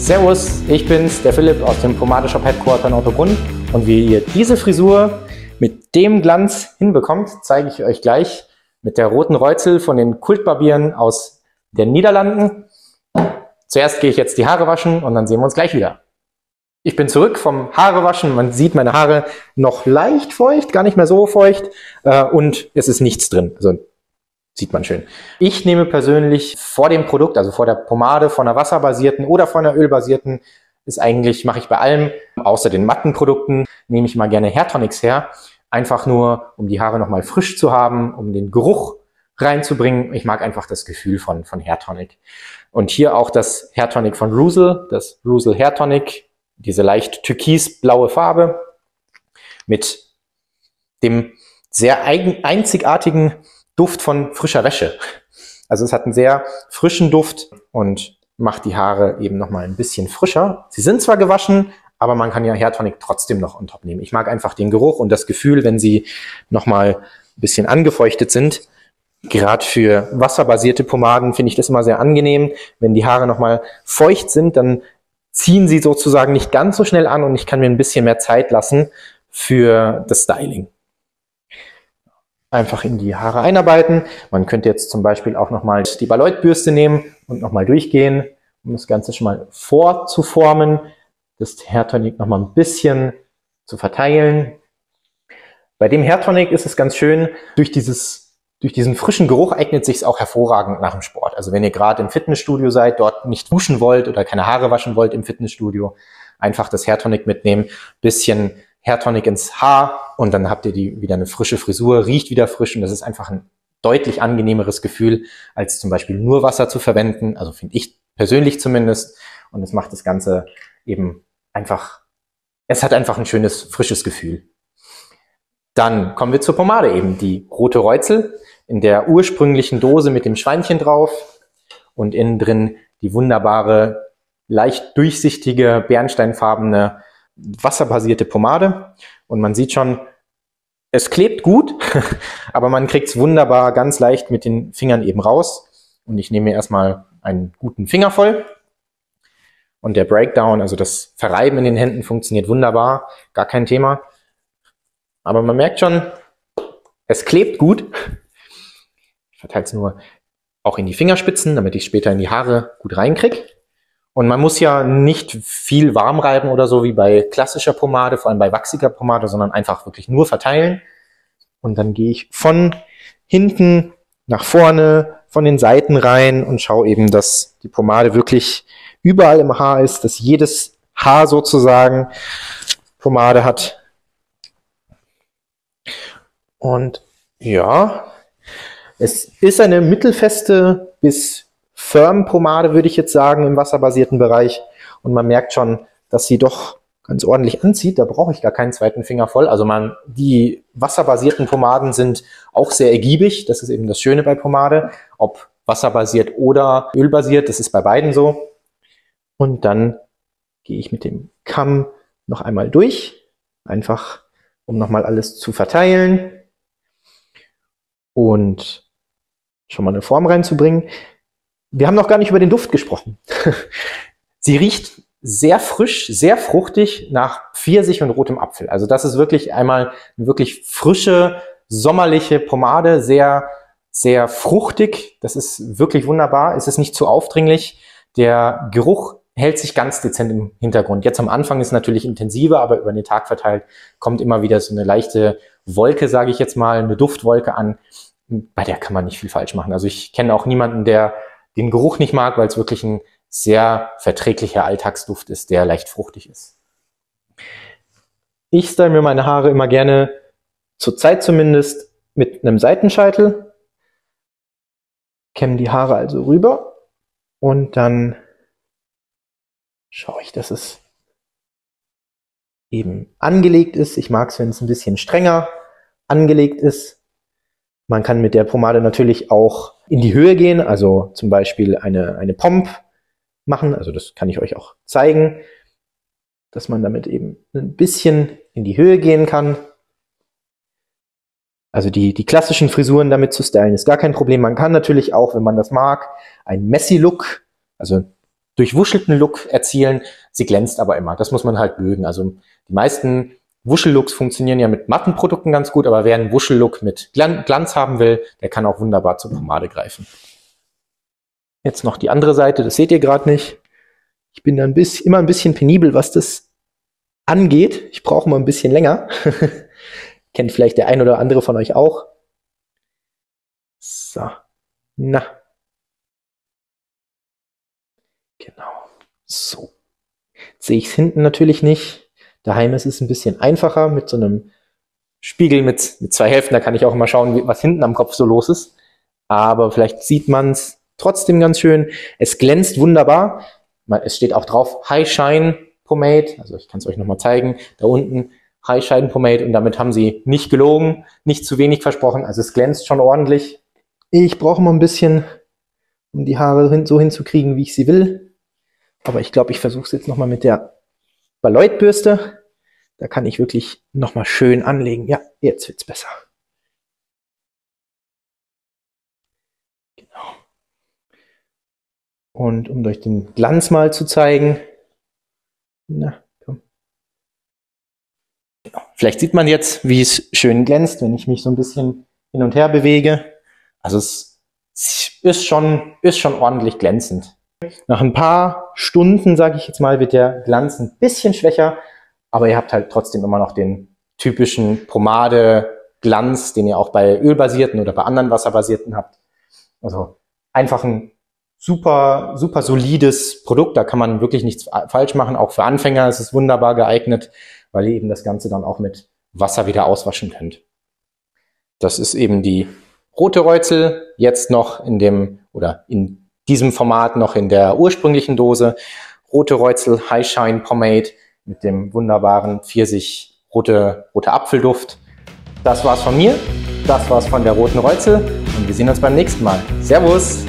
Servus, ich bin's, der Philipp aus dem Pomade-Shop Headquarter in Ottobrunn, und wie ihr diese Frisur mit dem Glanz hinbekommt, zeige ich euch gleich mit der roten Reuzel von den Kultbarbieren aus den Niederlanden. Zuerst gehe ich jetzt die Haare waschen und dann sehen wir uns gleich wieder. Ich bin zurück vom Haarewaschen. Man sieht meine Haare noch leicht feucht, gar nicht mehr so feucht, und es ist nichts drin. Also sieht man schön. Ich nehme persönlich vor dem Produkt, also vor der Pomade, von einer wasserbasierten oder von einer ölbasierten, mache ich bei allem, außer den matten Produkten, nehme ich mal gerne Hairtonics her. Einfach nur, um die Haare nochmal frisch zu haben, um den Geruch reinzubringen. Ich mag einfach das Gefühl von Hairtonic. Und hier auch das Hairtonic von Rusel, das Rusel Hairtonic, diese leicht türkisblaue Farbe mit dem sehr einzigartigen Duft von frischer Wäsche. Also es hat einen sehr frischen Duft und macht die Haare eben nochmal ein bisschen frischer. Sie sind zwar gewaschen, aber man kann ja Hairtonic trotzdem noch on top nehmen. Ich mag einfach den Geruch und das Gefühl, wenn sie nochmal ein bisschen angefeuchtet sind. Gerade für wasserbasierte Pomaden finde ich das immer sehr angenehm. Wenn die Haare nochmal feucht sind, dann ziehen sie sozusagen nicht ganz so schnell an und ich kann mir ein bisschen mehr Zeit lassen für das Styling. Einfach in die Haare einarbeiten. Man könnte jetzt zum Beispiel auch nochmal die Balayage-Bürste nehmen und nochmal durchgehen, um das Ganze schon mal vorzuformen, das Hairtonic nochmal ein bisschen zu verteilen. Bei dem Hairtonic ist es ganz schön, durch diesen frischen Geruch eignet sich es auch hervorragend nach dem Sport. Also wenn ihr gerade im Fitnessstudio seid, dort nicht duschen wollt oder keine Haare waschen wollt im Fitnessstudio, einfach das Hairtonic mitnehmen, bisschen Hairtonic ins Haar und dann habt ihr wieder eine frische Frisur, riecht wieder frisch und das ist einfach ein deutlich angenehmeres Gefühl, als zum Beispiel nur Wasser zu verwenden, also finde ich persönlich zumindest, und es macht das Ganze eben einfach, es hat einfach ein schönes, frisches Gefühl. Dann kommen wir zur Pomade eben, die rote Reuzel in der ursprünglichen Dose mit dem Schweinchen drauf und innen drin die wunderbare, leicht durchsichtige, bernsteinfarbene, wasserbasierte Pomade. Und man sieht schon, es klebt gut, aber man kriegt es wunderbar ganz leicht mit den Fingern eben raus. Und ich nehme mir erstmal einen guten Finger voll. Und der Breakdown, also das Verreiben in den Händen, funktioniert wunderbar, gar kein Thema. Aber man merkt schon, es klebt gut. Ich verteile es nur auch in die Fingerspitzen, damit ich später in die Haare gut reinkriege. Und man muss ja nicht viel warm reiben oder so wie bei klassischer Pomade, vor allem bei wachsiger Pomade, sondern einfach wirklich nur verteilen. Und dann gehe ich von hinten nach vorne, von den Seiten rein und schaue eben, dass die Pomade wirklich überall im Haar ist, dass jedes Haar sozusagen Pomade hat. Und ja, es ist eine mittelfeste bis firm Pomade, würde ich jetzt sagen, im wasserbasierten Bereich. Und man merkt schon, dass sie doch ganz ordentlich anzieht. Da brauche ich gar keinen zweiten Finger voll. Also die wasserbasierten Pomaden sind auch sehr ergiebig. Das ist eben das Schöne bei Pomade. Ob wasserbasiert oder ölbasiert, das ist bei beiden so. Und dann gehe ich mit dem Kamm noch einmal durch. Einfach, um nochmal alles zu verteilen. Und schon mal eine Form reinzubringen. Wir haben noch gar nicht über den Duft gesprochen. Sie riecht sehr frisch, sehr fruchtig nach Pfirsich und rotem Apfel. Also das ist wirklich einmal eine wirklich frische, sommerliche Pomade, sehr, sehr fruchtig. Das ist wirklich wunderbar. Es ist nicht zu aufdringlich. Der Geruch hält sich ganz dezent im Hintergrund. Jetzt am Anfang ist es natürlich intensiver, aber über den Tag verteilt kommt immer wieder so eine leichte Wolke, sage ich jetzt mal, eine Duftwolke an. Bei der kann man nicht viel falsch machen. Also ich kenne auch niemanden, der den Geruch nicht mag, weil es wirklich ein sehr verträglicher Alltagsduft ist, der leicht fruchtig ist. Ich style mir meine Haare immer gerne, zur Zeit zumindest, mit einem Seitenscheitel. Kämme die Haare also rüber und dann schaue ich, dass es eben angelegt ist. Ich mag es, wenn es ein bisschen strenger angelegt ist. Man kann mit der Pomade natürlich auch in die Höhe gehen, also zum Beispiel eine Pomp machen. Also das kann ich euch auch zeigen, dass man damit eben ein bisschen in die Höhe gehen kann. Also die klassischen Frisuren damit zu stylen ist gar kein Problem. Man kann natürlich auch, wenn man das mag, einen Messy-Look, also durchwuschelten Look erzielen. Sie glänzt aber immer. Das muss man halt mögen. Also die meisten Wuschellooks funktionieren ja mit matten Produkten ganz gut, aber wer einen Wuschellook mit Glanz haben will, der kann auch wunderbar zur Pomade greifen. Jetzt noch die andere Seite, das seht ihr gerade nicht. Ich bin da immer ein bisschen penibel, was das angeht. Ich brauche mal ein bisschen länger. Kennt vielleicht der ein oder andere von euch auch. So. Na. Genau. So. Jetzt sehe ich es hinten natürlich nicht. Daheim ist es ein bisschen einfacher mit so einem Spiegel mit 2 Hälften. Da kann ich auch immer schauen, was hinten am Kopf so los ist. Aber vielleicht sieht man es trotzdem ganz schön. Es glänzt wunderbar. Es steht auch drauf High Shine Pomade. Also ich kann es euch nochmal zeigen. Da unten High Shine Pomade. Und damit haben sie nicht gelogen, nicht zu wenig versprochen. Also es glänzt schon ordentlich. Ich brauche mal ein bisschen, um die Haare so hinzukriegen, wie ich sie will. Aber ich glaube, ich versuche es jetzt nochmal mit der Baleidt-Bürste. Da kann ich wirklich nochmal schön anlegen. Ja, jetzt wird's besser. Genau. Und um euch den Glanz mal zu zeigen. Na, komm. Genau. Vielleicht sieht man jetzt, wie es schön glänzt, wenn ich mich so ein bisschen hin und her bewege. Also es ist schon ordentlich glänzend. Nach ein paar Stunden, sage ich jetzt mal, wird der Glanz ein bisschen schwächer, aber ihr habt halt trotzdem immer noch den typischen Pomade-Glanz, den ihr auch bei ölbasierten oder bei anderen wasserbasierten habt. Also einfach ein super solides Produkt, da kann man wirklich nichts falsch machen. Auch für Anfänger ist es wunderbar geeignet, weil ihr eben das Ganze dann auch mit Wasser wieder auswaschen könnt. Das ist eben die Rote Reuzel, jetzt noch in diesem Format noch in der ursprünglichen Dose. Rote Reuzel High Shine Pomade mit dem wunderbaren Pfirsich rote Apfelduft. Das war's von mir, das war's von der Roten Reuzel und wir sehen uns beim nächsten Mal. Servus!